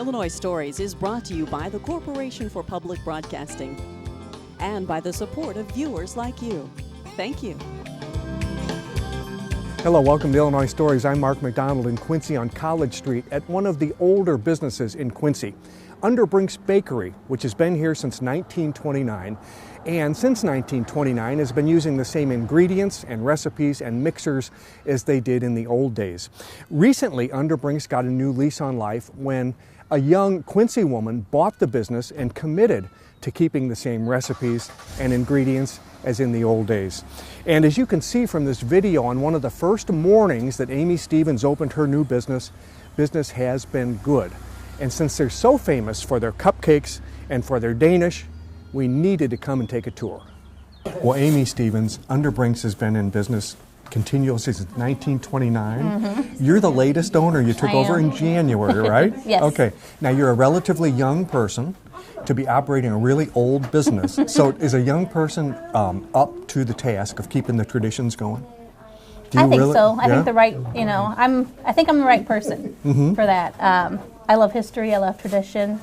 Illinois Stories is brought to you by the Corporation for Public Broadcasting and by the support of viewers like you. Thank you. Hello, welcome to Illinois Stories. I'm Mark McDonald in Quincy on College Street at one of the older businesses in Quincy, Underbrinks Bakery, which has been here since 1929, and since 1929 has been using the same ingredients and recipes and mixers as they did in the old days. Recently, Underbrinks got a new lease on life when a young Quincy woman bought the business and committed to keeping the same recipes and ingredients as in the old days. And as you can see from this video, on one of the first mornings that Amy Stevens opened her new business has been good. And since they're so famous for their cupcakes and for their Danish, we needed to come and take a tour. Well, Amy Stevens, Underbrinks has been in business continuously since 1929. Mm-hmm. You're the latest owner. You took over in January, right? Yes. Okay. Now, you're a relatively young person to be operating a really old business. So is a young person up to the task of keeping the traditions going? I think so. I think I think I'm the right person for that. I love history. I love tradition.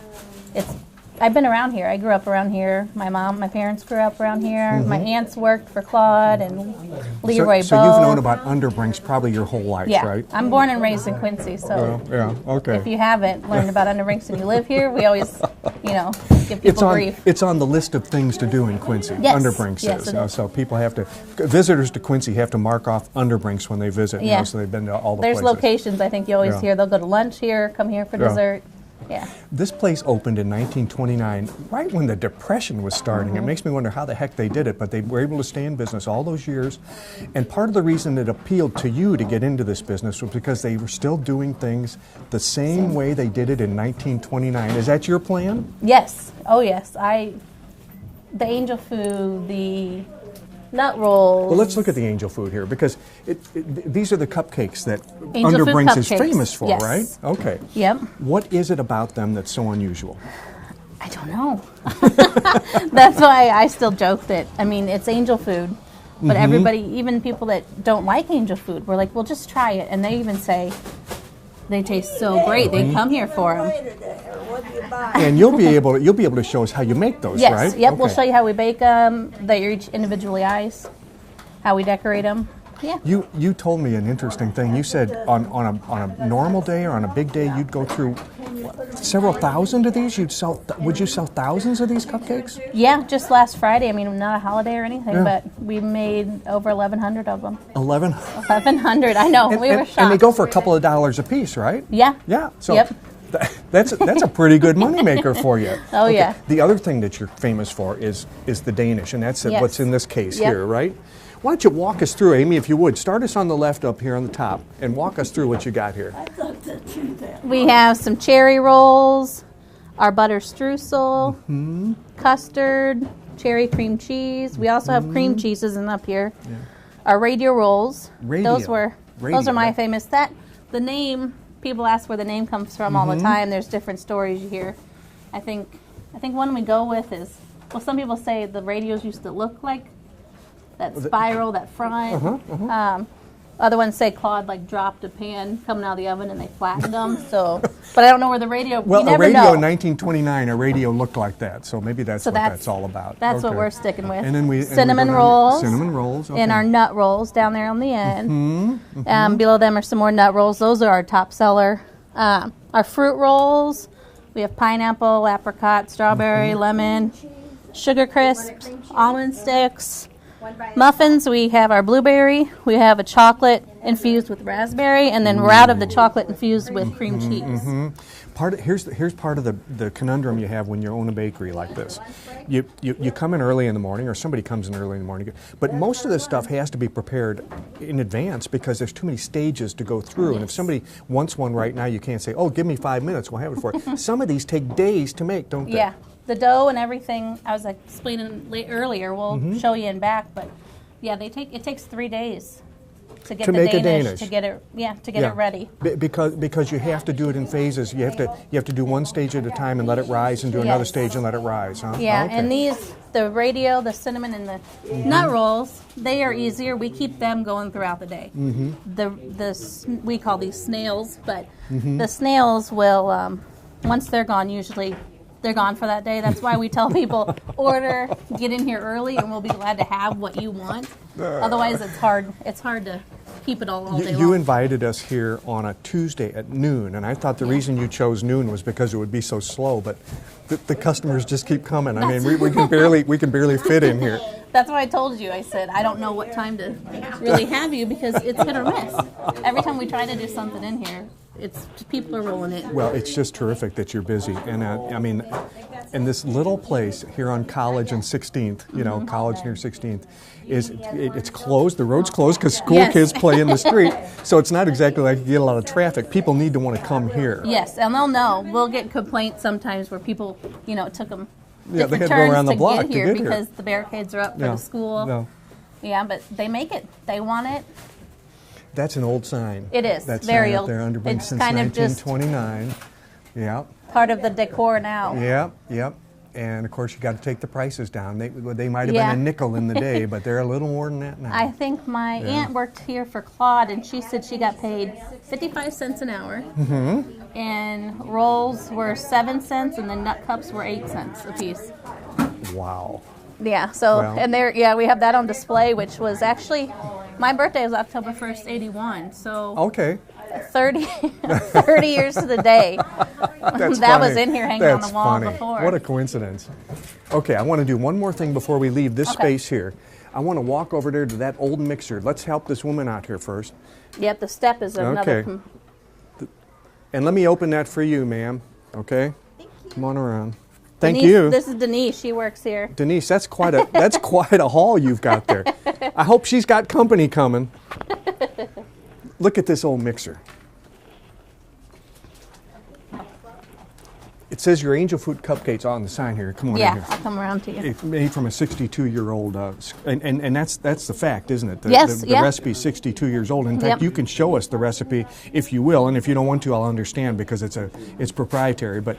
I've been around here. I grew up around here. My parents grew up around here. My aunts worked for Claude and Leroy Bow. So you've known about Underbrinks probably your whole life, right? I'm born and raised in Quincy, so okay. If you haven't learned about Underbrinks and you live here, we always, give people grief. It's on the list of things to do in Quincy. Yes. Underbrinks Yes, is. So people visitors to Quincy have to mark off Underbrinks when they visit. Yeah. So they've been to all the There's places. locations I think you always hear. They'll go to lunch here, come here for dessert. Yeah. This place opened in 1929, right when the Depression was starting. It makes me wonder how the heck they did it, but they were able to stay in business all those years. And part of the reason it appealed to you to get into this business was because they were still doing things the same way they did it in 1929. Is that your plan? Yes. Oh, yes. The angel food, the nut rolls. Well, let's look at the angel food here, because these are the cupcakes that Angel Underbrinks food is cupcakes. famous for, Yes. right? Okay. Yep. What is it about them that's so unusual? I don't know. That's why I still joke that, it's angel food, but everybody, even people that don't like angel food, we're like, well, just try it. And they even say they taste so great. They come here for them. And you'll be able to show us how you make those, yes. right? Yep. Okay. We'll show you how we bake them. They're each individually iced. How we decorate them. Yeah. You told me an interesting thing. You said on a normal day or on a big day you'd go through several thousand of these. Would you sell thousands of these cupcakes? Yeah. Just last Friday. not a holiday or anything, but we made over 1,100 of them. 1,100. I know. We were shocked. And they go for a couple of dollars a piece, right? Yeah. Yeah. So. Yep. That's a pretty good moneymaker for you. Oh, okay. Yeah. The other thing that you're famous for is the Danish, and that's what's in this case here, right? Why don't you walk us through, Amy, if you would. Start us on the left up here on the top, and walk us through what you got here. We have some cherry rolls, our butter streusel, custard, cherry cream cheese. We also have cream cheeses in up here. Yeah. Our radio rolls. Those are my famous. The name. People ask where the name comes from all the time. There's different stories you hear. I think one we go with is, some people say the radios used to look like that spiral, that front. Other ones say Claude dropped a pan coming out of the oven and they flattened them. So, but I don't know where the radio. Well, a radio in 1929, a radio looked like that. So maybe that's what that's all about. That's what we're sticking with. And then cinnamon rolls. Cinnamon rolls. Okay. And our nut rolls down there on the end. Below them are some more nut rolls. Those are our top seller. Our fruit rolls. We have pineapple, apricot, strawberry, lemon, sugar crisps, almond sticks. Muffins, we have our blueberry, we have a chocolate infused with raspberry, and then we're out of the chocolate infused with cream cheese. Here's part of the conundrum you have when you own a bakery like this. You come in early in the morning, or somebody comes in early in the morning, but most of this stuff has to be prepared in advance because there's too many stages to go through. And if somebody wants one right now, you can't say, oh, give me 5 minutes, we'll have it for you. Some of these take days to make, don't they? Yeah. The dough and everything, I was explaining earlier, we'll show you in back, but yeah, it takes 3 days to get the Danish, to get it ready. Because you have to do it in phases. You have to do one stage at a time and let it rise, and do another stage and let it rise, huh? Yeah, and the radio, the cinnamon, and the nut rolls, they are easier. We keep them going throughout the day. We call these snails, but the snails will once they're gone, usually they're gone for that day. That's why we tell people, order, get in here early, and we'll be glad to have what you want. Otherwise, it's hard to keep it all day long. You invited us here on a Tuesday at noon, and I thought the reason you chose noon was because it would be so slow, but the customers just keep coming. I mean, we can barely fit in here. That's why I told you. I said, I don't know what time to really have you because it's hit or miss. Every time we try to do something in here, it's people are rolling in. Well, it's just terrific that you're busy. And I mean, in this little place here on College and 16th, you know, College near 16th, it's closed. The road's closed because school kids play in the street. So it's not exactly like you get a lot of traffic. People need to want to come here. Yes, and they'll know. We'll get complaints sometimes where people, you know, it took them they had to go turns around the block to get here here because the barricades are up for the school. No. Yeah, but they make it. They want it. That's an old sign. It is. That's very old. old. They're Underbrinks It's since kind of just 1929. Yeah. part of the decor now. Yep. And of course, you got to take the prices down. They might have been a nickel in the day, but they're a little more than that now. I think my aunt worked here for Claude, and she said she got paid 55 cents an hour. Mm-hmm. And rolls were 7 cents, and the nut cups were 8 cents a piece. Wow. Yeah. So and we have that on display, which was actually my birthday was October 1st, 81. So okay. 30 years to the day. That was in here hanging on the wall before. What a coincidence. Okay, I want to do one more thing before we leave this space here. I want to walk over there to that old mixer. Let's help this woman out here first. Yep, the step is another. Okay. And let me open that for you, ma'am. Okay? Thank you. Come on around. Denise, Thank you. This is Denise. She works here. Denise, that's quite a haul you've got there. I hope she's got company coming. Look at this old mixer. It says your angel food cupcakes on the sign here. Come on in here. Yeah, I'll come around to you. It's made from a 62-year-old, and that's the fact, isn't it? The recipe's 62 years old. In fact, you can show us the recipe if you will, and if you don't want to, I'll understand because it's proprietary. But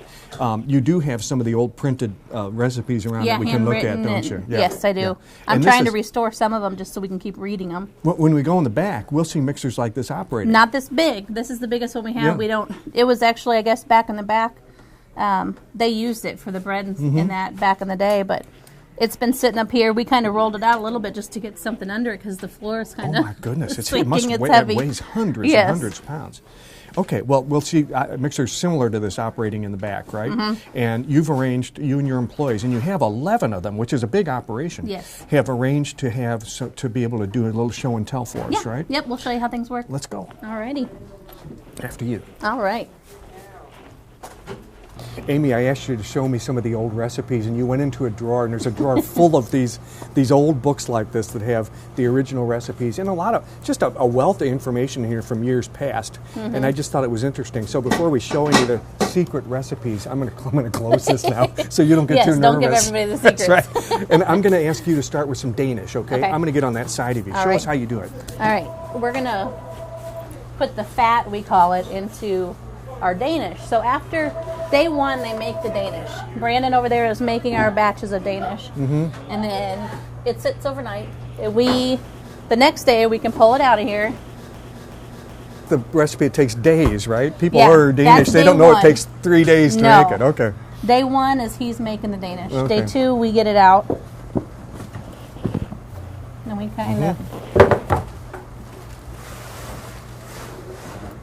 you do have some of the old printed recipes around that we can look at, don't you? Yeah. Yes, I do. Yeah. I'm trying to restore some of them just so we can keep reading them. When we go in the back, we'll see mixers like this operating. Not this big. This is the biggest one we have. We don't. It was actually, I guess, back in the back. They used it for the bread and that back in the day, but it's been sitting up here. We kind of rolled it out a little bit just to get something under it because the floor is kind of. Oh my goodness! It heavy. Weighs hundreds and hundreds of pounds. Okay, well, we'll see mixers similar to this operating in the back, right? Mm-hmm. And you've arranged, you and your employees, and you have 11 of them, which is a big operation. Yes. Have arranged to be able to do a little show and tell for us, right? Yep, we'll show you how things work. Let's go. All righty. After you. All right. Amy, I asked you to show me some of the old recipes, and you went into a drawer, and there's a drawer full of these old books like this that have the original recipes and a lot of just a wealth of information here from years past. Mm-hmm. And I just thought it was interesting. So before we show you the secret recipes, I'm going to close this now so you don't get too nervous. Don't give everybody the secrets. That's right. And I'm going to ask you to start with some Danish, okay? I'm going to get on that side of you. Show us how you do it. All right. We're going to put the fat, we call it, into our Danish. So after day one, they make the Danish. Brandon over there is making our batches of Danish. Mm-hmm. And then it sits overnight. The next day, we can pull it out of here. The recipe, it takes days, right? People order Danish. They don't know it takes 3 days to make it. Okay. Day one is he's making the Danish. Okay. Day two, we get it out. And we kind of...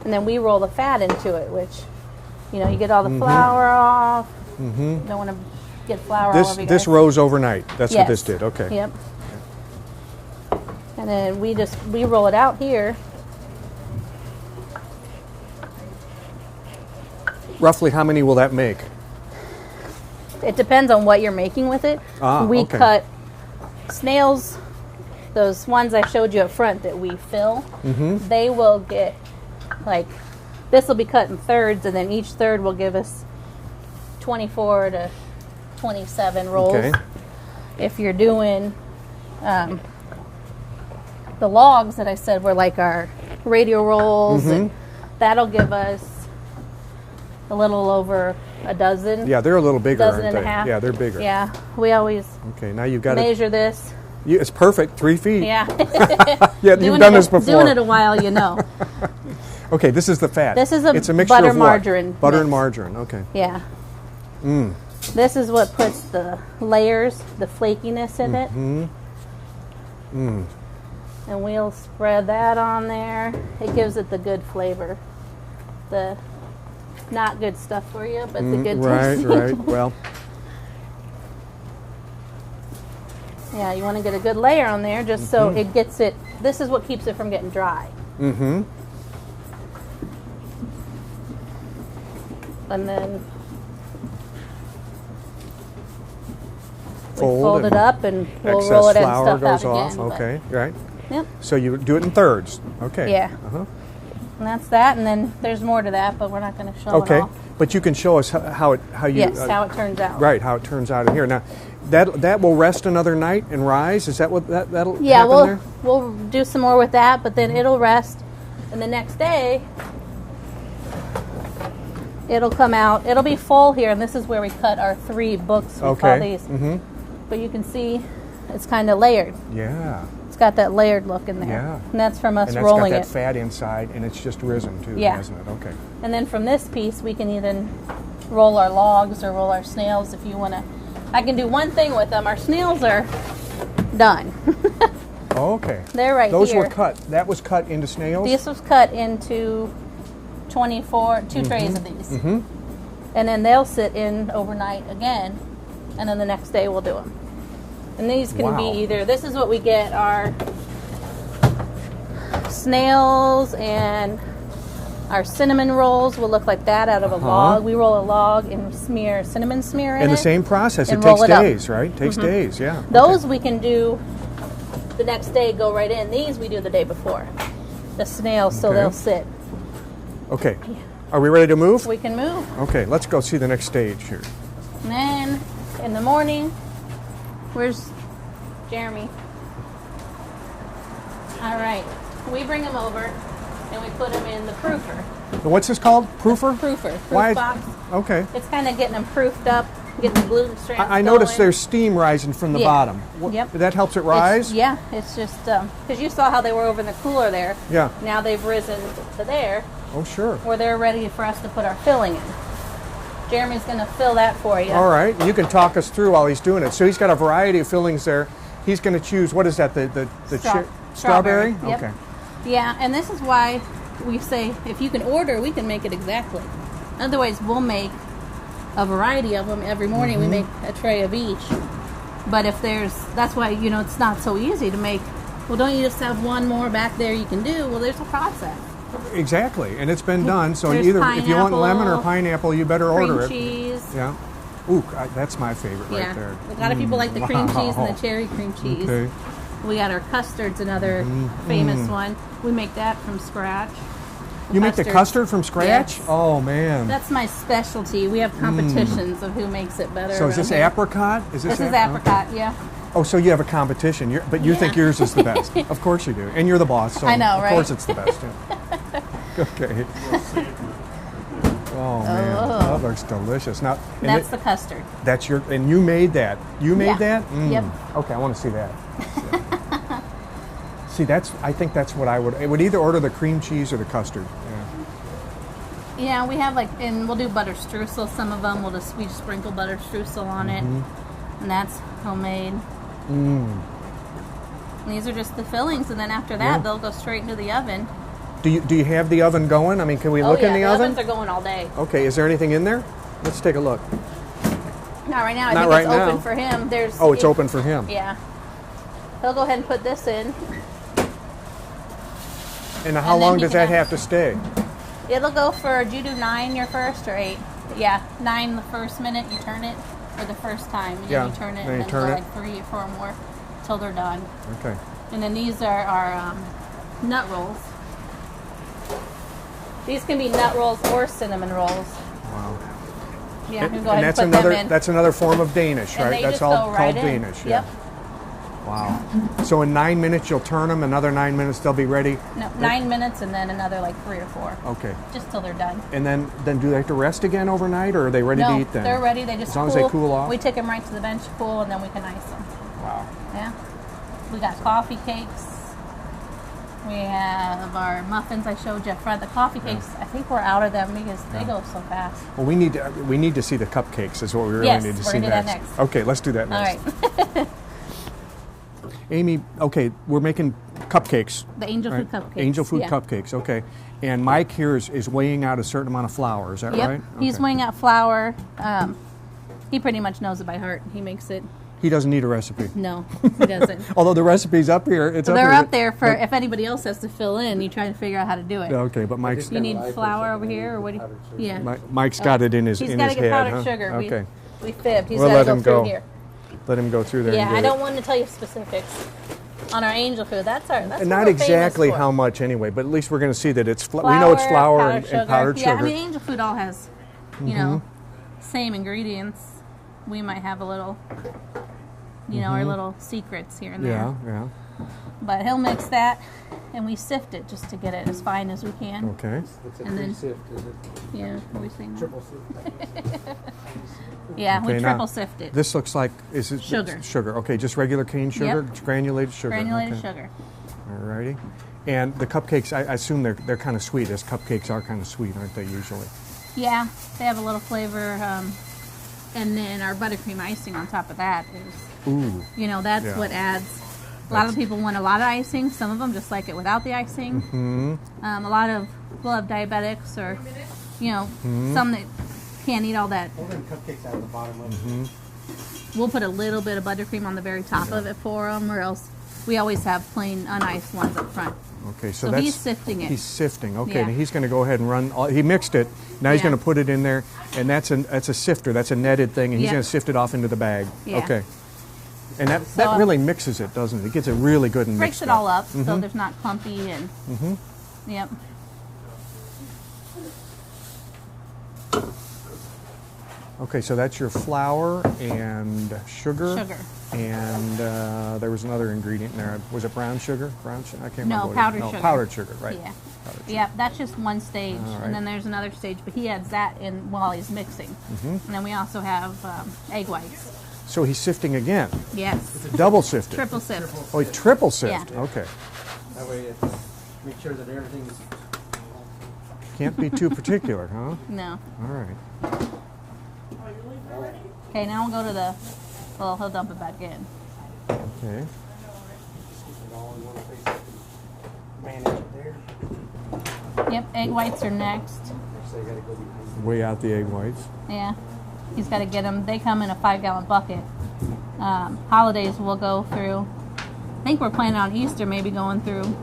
And then we roll the fat into it, which, you get all the flour off. Mm-hmm. Don't want to get flour all over you guys. This rose overnight. That's what this did. Okay. Yep. And then we roll it out here. Roughly how many will that make? It depends on what you're making with it. We cut snails, those ones I showed you up front that we fill. Mm-hmm. They will get... this will be cut in thirds, and then each third will give us 24 to 27 rolls. Okay. If you're doing the logs that I said were like our radio rolls, and that'll give us a little over a dozen. Yeah, they're a little bigger, dozen aren't and they? A half. Yeah, they're bigger. Yeah, we always now you've got measure this. It's perfect, 3 feet. Yeah. Yeah, you've done this before. Doing it a while, Okay, this is the fat. This is it's a mixture butter of what? margarine. Butter mix. and margarine. Okay. Yeah. Mm. This is what puts the layers, the flakiness in it. Mm. And we'll spread that on there. It gives it the good flavor. The not good stuff for you, but the good tasting. Right. Well. Yeah, you want to get a good layer on there just so it gets it. This is what keeps it from getting dry. Mm-hmm. And then Fold it up and we'll excess roll it in and flour stuff goes out off. again. Okay, right. Yep. So you do it in thirds. Okay. Yeah. Uh-huh. And that's that. And then there's more to that, but we're not going to show it Okay, all. but you can show us how you Yes, how it turns out. right, how it turns out in here. Now, that will rest another night and rise. Is that what that'll Yeah, happen there? we'll do some more with that, but then it'll rest, and the next day it'll come out. It'll be full here, and this is where we cut our 3 books. We call these. Mm-hmm. But you can see it's kind of layered. Yeah. It's got that layered look in there. Yeah. And that's from us And that's rolling got that it. fat inside, and it's just risen too, Yeah. hasn't it? Okay. And then from this piece, we can either roll our logs or roll our snails if you want to. I can do one thing with them. Our snails are done. Oh, okay. They're right Those here. were cut. That was cut into snails? This was cut into 2 trays of these. Mm-hmm. And then they'll sit in overnight again, and then the next day we'll do them. And these can be either, this is what we get, our snails and our cinnamon rolls will look like that out of a log. We roll a log and smear cinnamon smear in it. And the same process. It and takes roll it up. days, right? It takes days, yeah. Those we can do the next day, go right in. These we do the day before. The snails, so they'll sit. Okay. Are we ready to move? We can move. Okay, let's go see the next stage here. And then in the morning, where's Jeremy? All right. We bring them over and we put them in the proofer. What's this called? Proofer? Proof Why? box. Okay. It's kind of getting them proofed up, getting the gluten strands I noticed going. there's steam rising from the bottom. Yep. That helps it rise? It's just, because you saw how they were over in the cooler there. Yeah. Now they've risen to there, Oh, sure. where they're ready for us to put our filling in. Jeremy's going to fill that for you. All right. You can talk us through while he's doing it. So he's got a variety of fillings there. He's going to choose, what is that, the strawberry? Yep. Okay. Yeah, and this is why we say if you can order, we can make it exactly. Otherwise, we'll make a variety of them every morning. We make a tray of each. But if that's why, it's not so easy to make. Well, don't you just have one more back there you can do? Well, there's a process. Exactly. And it's been done. So There's either if you want pineapple, lemon or pineapple, you better order Cream it. cheese. Yeah. Ooh, that's my favorite Yeah. right there. A lot of people like the cream cheese and Wow. the cherry cream cheese. Okay. We got our custards, another famous one. We make that from scratch. You make the custard from scratch? Yes. Oh, man. That's my specialty. We have competitions of who makes it better. So is this apricot? This is apricot, yeah. Oh, so you have a competition, but you think yours is the best. Of course you do. And you're the boss, so I know, of right? course it's the best. Yeah. Okay. Oh, man. That looks delicious. Now, and That's the custard. That's and you made that. You made that? Yep. Okay, I want to see that. See, I think that's what I would either order the cream cheese or the custard. Yeah. Yeah, we have and we'll do butter streusel. Some of them we just sprinkle butter streusel on it, and that's homemade. And these are just the fillings, and then after that they'll go straight into the oven. Do you have the oven going? I mean, can we look in the oven? Ovens are going all day. Okay, is there anything in there? Let's take a look. Not right now. I Not think right it's now. open for him. It's open for him. Yeah. He'll go ahead and put this in. And how And then long he does can that have to stay? It'll go for, do you do 9 your first or 8? Yeah, 9 the first minute you turn it, or the first time. And Yeah, then you turn it, then you and turn go it. like 3 or 4 more till they're done. Okay. And then these are our nut rolls. These can be nut rolls or cinnamon rolls. Wow. Yeah, you can go And ahead that's and put them in. that's another form of Danish, And right? they That's just all go right called in. Danish. Yep. Yeah. Wow. So in 9 minutes you'll turn them. Another 9 minutes they'll be ready. No, 9 minutes and then another 3 or 4. Okay. Just till they're done. And then do they have to rest again overnight, or are they ready No, to eat then? they're ready. They just as long as they cool off. We take them right to the bench to cool, and then we can ice them. Wow. Yeah. We got coffee cakes. We have our muffins I showed you up front. The coffee cakes, I think we're out of them because they go so fast. Well, we need to see the cupcakes is what we really Yes, need to we're see gonna do that next. Okay, let's do that All next. right. Amy, okay, we're making cupcakes. The angel right? food cupcakes. Angel food yeah. cupcakes, okay. And Mike here is weighing out a certain amount of flour, is that Yep. right? He's Okay. weighing out flour. He pretty much knows it by heart. He makes it. He doesn't need a recipe. No, he doesn't. Although the recipe's up here. It's So up they're here. up there for if anybody else has to fill in. You try to figure out how to do it. Okay, but Mike's You need flour over here, or what? Yeah. Mike's got it in his He's in got his to get head. powdered Huh? sugar. Okay, We fibbed. He's We'll got let to him go go. through here. let him go through there. Yeah, and get I don't it. want to tell you specifics on our angel food. That's And what not we're exactly famous for. how much anyway, but at least we're going to see that it's we know it's flour and powdered Yeah, sugar. I mean angel food all has, you know, same ingredients. We might have a little, you know, our little secrets here and there. yeah, yeah. But he'll mix that, and we sift it just to get it as fine as we can. Okay. It's a And then- sift, is it? Yeah, what are we saying? That? Triple sift. Yeah, Okay, we now, triple sift it. This looks like is it Sugar. Sugar. Okay, just regular cane sugar, Yep. granulated sugar. Granulated okay. sugar. Alrighty. And the cupcakes, I assume they're kind of sweet, as cupcakes are kind of sweet, aren't they, usually? Yeah, they have a little flavor, and then our buttercream icing on top of that is, Ooh. you know, that's Yeah. what adds. A lot of people want a lot of icing. Some of them just like it without the icing. Mm-hmm. A lot of we'll have diabetics or, you know, Mm-hmm. some that can't eat all that. We're going to cupcakes out of the bottom of Mm-hmm. it. We'll put a little bit of buttercream on the very top of it for them, or else we always have plain uniced ones up front. Okay, so So that's he's sifting it. He's sifting. Okay, Yeah. and he's going to go ahead and run. He mixed it. Now he's Yeah. going to put it in there, and that's a sifter. That's a netted thing, and he's Yeah. going to sift it off into the bag. Yeah. Okay. And that So, really mixes it, doesn't it? It gets it really good and Breaks mixed it all up so there's not clumpy and. Yep. Okay, so that's your flour and sugar. Sugar. And there was another ingredient in there. Was it brown sugar? Brown sugar? I can't remember. No, what powdered it was. sugar. Powdered sugar, right. Yeah. Powdered sugar. Yeah, that's just one stage, All right. and then there's another stage, but he adds that in while he's mixing. And then we also have egg whites. So he's sifting again. Yes, Double sifted. triple sift. Oh, he triple sift. Yeah. Okay. That way it make sure that everything's Can't be too particular, huh? No. All right. Okay, now we'll go to the. Well, he'll dump it back in. Okay. all in one place. Manage it there. Yep, egg whites are next. So you got to go behind. Weigh out the egg whites. Yeah, he's got to get them. They come in a 5-gallon bucket. Holidays we'll go through. I think we're planning on Easter maybe going through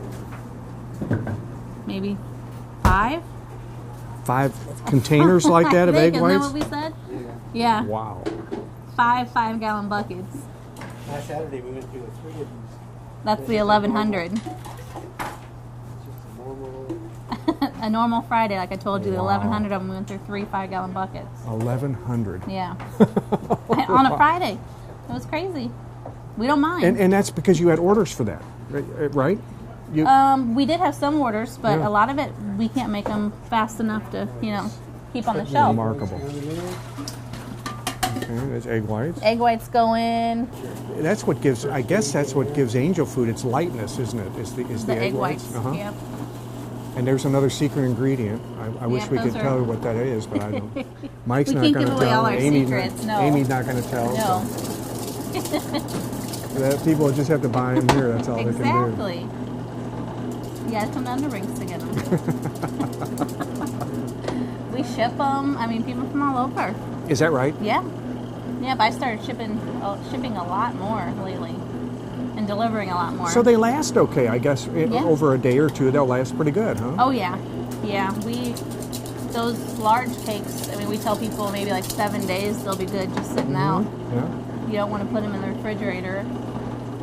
maybe 5. 5 containers like that of egg Isn't that whites? what we said? Yeah. Yeah, Wow. 5-5-gallon buckets. Last Saturday we went through 3 of these. That's the 1100. It's just a normal. A normal Friday, like I told you, the Wow. 1100 of them went through 3 5-gallon buckets. 1,100. Yeah, on a Friday. It was crazy. We don't mind. And that's because you had orders for that, right? You, We did have some orders, but Yeah. a lot of it we can't make them fast enough to, keep on the shelf. remarkable. Okay, there's egg whites. Egg whites go in. That's what gives. I guess that's what gives angel food its lightness, isn't it? Is the egg whites. Uh-huh. Yep. And there's another secret ingredient. I wish Yep, we could those tell are- you what that is, but I don't. Mike's We not can't going to give away tell. all our Amy's secrets, not, no. Amy's not going to tell. No. So that people just have to buy them here. That's all they can do. Exactly. You gotta come to Underbrinks to get them. We ship them. I mean, people from all over. Is that right? Yeah. Yep, I started shipping a lot more lately and delivering a lot more. So they last okay, I guess. Yeah. Over a day or two, they'll last pretty good, huh? Oh, yeah. Yeah, those large cakes, I mean, we tell people maybe like 7 days, they'll be good just sitting out. Yeah. You don't want to put them in the refrigerator.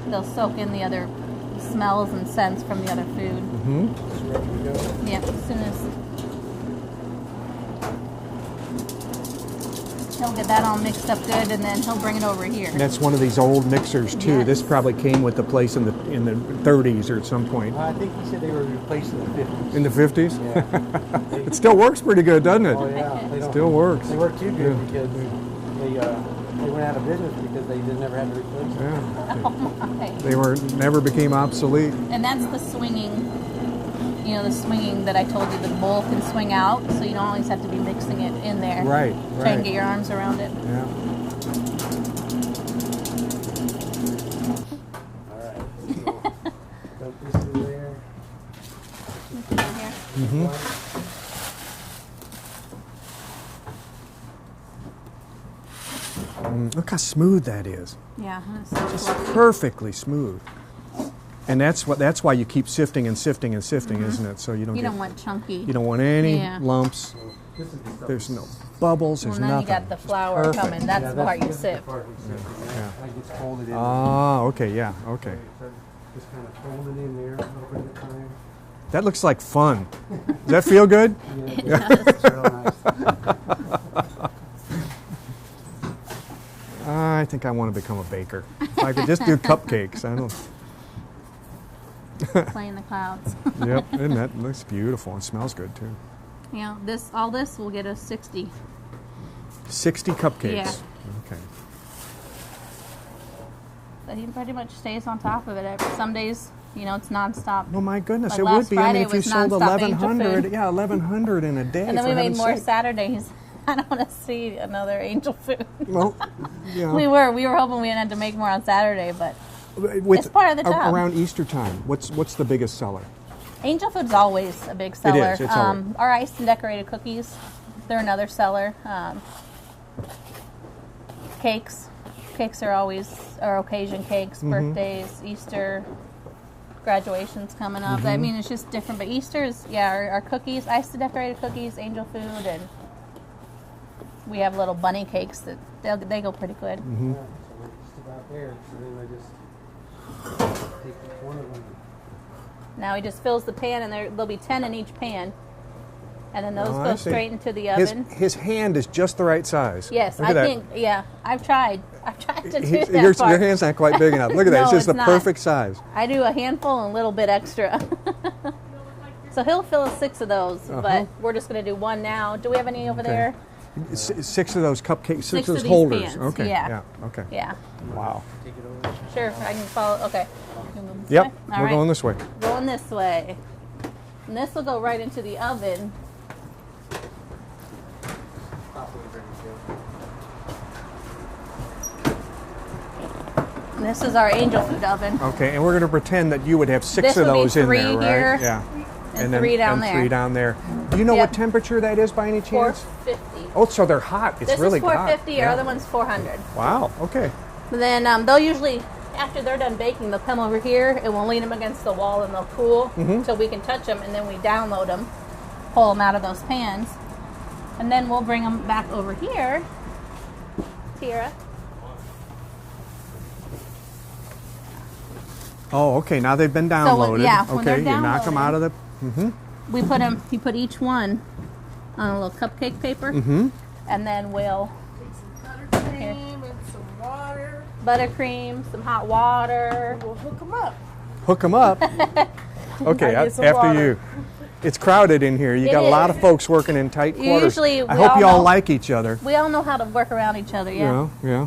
They'll soak in the other smells and scents from the other food. Mm-hmm. It's ready to go. Yep, as soon as he'll get that all mixed up good, and then he'll bring it over here. That's one of these old mixers too. Yes. This probably came with the place in the 30s or at some point. I think he said they were replaced in the 50s. In the 50s? Yeah. It still works pretty good, doesn't it? Oh yeah. They don't, Still works. They work too good Yeah. because they went out of business because they didn't ever have to replace it. Yeah. Oh my. They never became obsolete. And that's the swinging, the swinging that I told you, the bowl can swing out, so you don't always have to be mixing it in there. Right. Try and get your arms around it. Yeah. All right. So, dump this in there. Put it in here. Mm-hmm. Look how smooth that is. Yeah, it's so Just fluffy. perfectly smooth. And that's why you keep sifting and sifting and sifting, isn't it? So you don't want chunky. you don't want any Yeah. lumps. This is the stuff There's that's- no bubbles. There's Well, then nothing. you got the Just flour perfect. coming. That's the part you this is sift. the part we sift. Yeah. That gets folded in. Ah, okay, yeah, okay. So just kind of fold it in there a little bit at a time. That looks like fun. Does that feel good? Yeah, it's real nice. I think I want to become a baker. If I could just do cupcakes. I don't. Play in the clouds. Yep, and that looks beautiful. It smells good too. All this will get us 60. 60 cupcakes. Yeah. Okay. But he pretty much stays on top of it. Some days, it's nonstop. Well, my goodness, Like it last would be. I Friday mean, if you was sold nonstop angel 1,100, food. yeah, 1,100 in a day. And then for we made heaven's more sake. Saturdays. I don't want to see another angel food. Well, yeah. We were hoping we didn't have to make more on Saturday, but With, it's part of the job. Around Easter time, what's the biggest seller? angel food's always a big seller. It's always. Our iced and decorated cookies, they're another seller. Cakes are always our occasion cakes, birthdays, Easter, graduations coming up. I mean, it's just different. But Easter is, our cookies, iced and decorated cookies, angel food, and we have little bunny cakes that they go pretty good. Yeah, so we're just about there. So then I just take each one of them. Now he just fills the pan, and there'll be 10 in each pan. And then those Oh, I go see. straight into the oven. His hand is just the right size. Yes, Look I at that. think, I've tried to do that Your part. hand's not quite big enough. Look at that. No, It's just it's the not. perfect size. I do a handful and a little bit extra. So he'll fill us 6 of those, but we're just going to do one now. Do we have any over there? 6 of those cupcakes, 6 Six of of those these holders. pans, Okay. yeah. Okay. Yeah. Wow. Take it over. Sure, I can follow. Okay. You move this Yep. way? All We're right. going this way. Going this way. And this will go right into the oven. And this is our angel food oven. Okay, and we're going to pretend that you would have 6 This of would be those in 3 there, right? here Yeah. and 3 down and there. 3 down there. Do you know Yep. what temperature that is by any chance? 450. Oh, so they're hot. It's This really is 450. hot. Our Yeah. other one's 400. Wow. Okay. But then they'll usually, after they're done baking, they'll come over here and we'll lean them against the wall and they'll cool until we can touch them, and then we download them, pull them out of those pans, and then we'll bring them back over here. Tira. Oh, okay. Now they've been downloaded. when they're okay, you knock them downloaded- out of the. We put them. You put each one on a little cupcake paper, and then we'll Buttercream and some water. buttercream, some hot water. We'll hook them up. Hook them up. Okay, I get some after water. you. It's crowded in here. You It got a lot is. of folks working in tight quarters. Usually I we hope all you all know- like each other. We all know how to work around each other. Yeah. Yeah.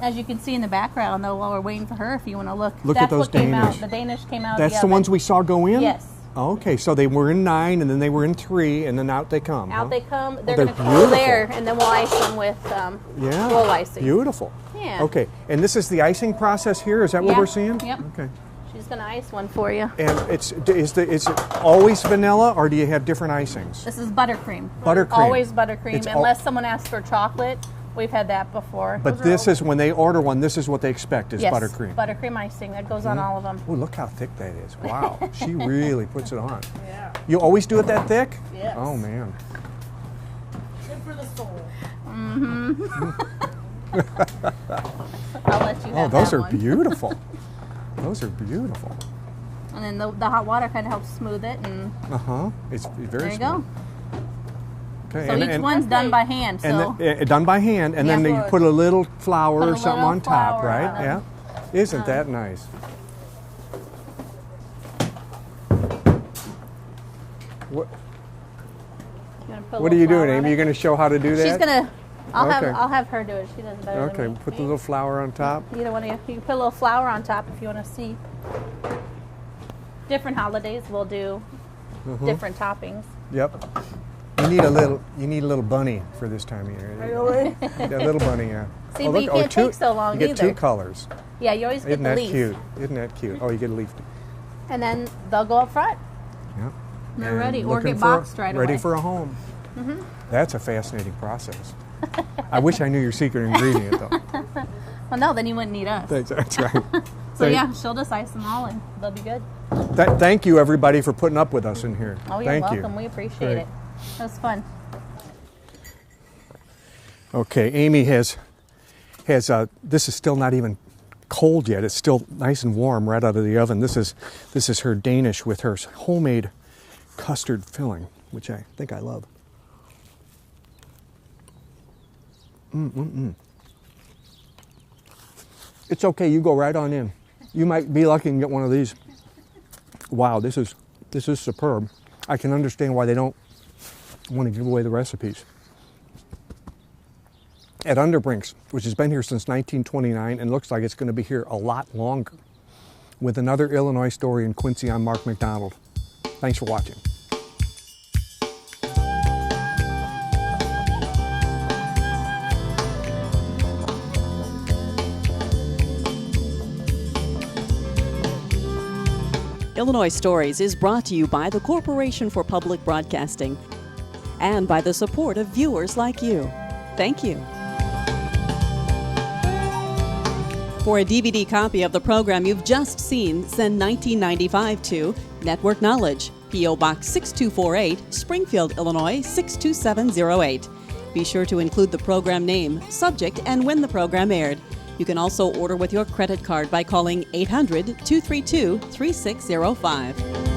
As you can see in the background, though, while we're waiting for her, if you want to look, Look that's at those what came out. Danish. The Danish came out. That's of the oven. ones we saw go in? Yes. Okay, so they were in 9, and then they were in 3, and then out they come. Out huh? they come. They're they're going to cool beautiful. there, and then we'll ice them with Yeah. roll icing. Beautiful. Yeah. Okay, and this is the icing process here? Is that what Yeah. we're seeing? Yep. Okay. She's going to ice one for you. And is it always vanilla, or do you have different icings? This is buttercream. Buttercream. Always buttercream, It's al- unless someone asks for chocolate. We've had that before. But this is, when they order one, this is what they expect, is yes, buttercream. buttercream icing. That goes on all of them. Oh, look how thick that is. Wow. She really puts it on. Yeah. You always do it that thick? Yes. Oh, man. Good for the soul. I'll let you Oh, have those that are one. beautiful. Those are beautiful. And then the hot water kind of helps smooth it, and Uh-huh. It's very there you smooth. go. Okay. So each one's done by hand. And So then, done by hand, and then Yeah. you put a little flour Put a or something little on top, flour right? on 'em. Yeah. Isn't that nice? What, you wanna put a what are you little doing, flour on Amy? You it? going to show how to do that? She's gonna I'll have her do it. She does better Okay, than me. put the little flour on top. Either one of you. You can put a little flour on top if you want to see. Different holidays we'll do different toppings. Yep. You need a little bunny for this time of year. Really? Yeah, a little bunny, yeah. See, but you can't take so long You get either. two colors. Yeah, you always get Isn't the that leaf. cute? Isn't that cute? Oh, you get a leaf. And then they'll go up front. Yep. They're And ready, or looking get for- boxed right Ready away. for a home. That's a fascinating process. I wish I knew your secret ingredient, though. Well, no, then you wouldn't need us. That's right. So yeah, she'll just ice them all and they'll be good. Thank you, everybody, for putting up with us in here. Oh, you're Thank welcome. you. We appreciate Great. it. It was fun. Okay, Amy has this is still not even cold yet. It's still nice and warm right out of the oven. This is her Danish with her homemade custard filling, which I think I love. It's okay, you go right on in. You might be lucky and get one of these. Wow, this is superb. I can understand why they don't want to give away the recipes. At Underbrinks, which has been here since 1929 and looks like it's going to be here a lot longer. With another Illinois story in Quincy, I'm Mark McDonald. Thanks for watching. Illinois Stories is brought to you by the Corporation for Public Broadcasting and by the support of viewers like you. Thank you. For a DVD copy of the program you've just seen, send 1995 to Network Knowledge, P.O. Box 6248, Springfield, Illinois 62708. Be sure to include the program name, subject, and when the program aired. You can also order with your credit card by calling 800-232-3605.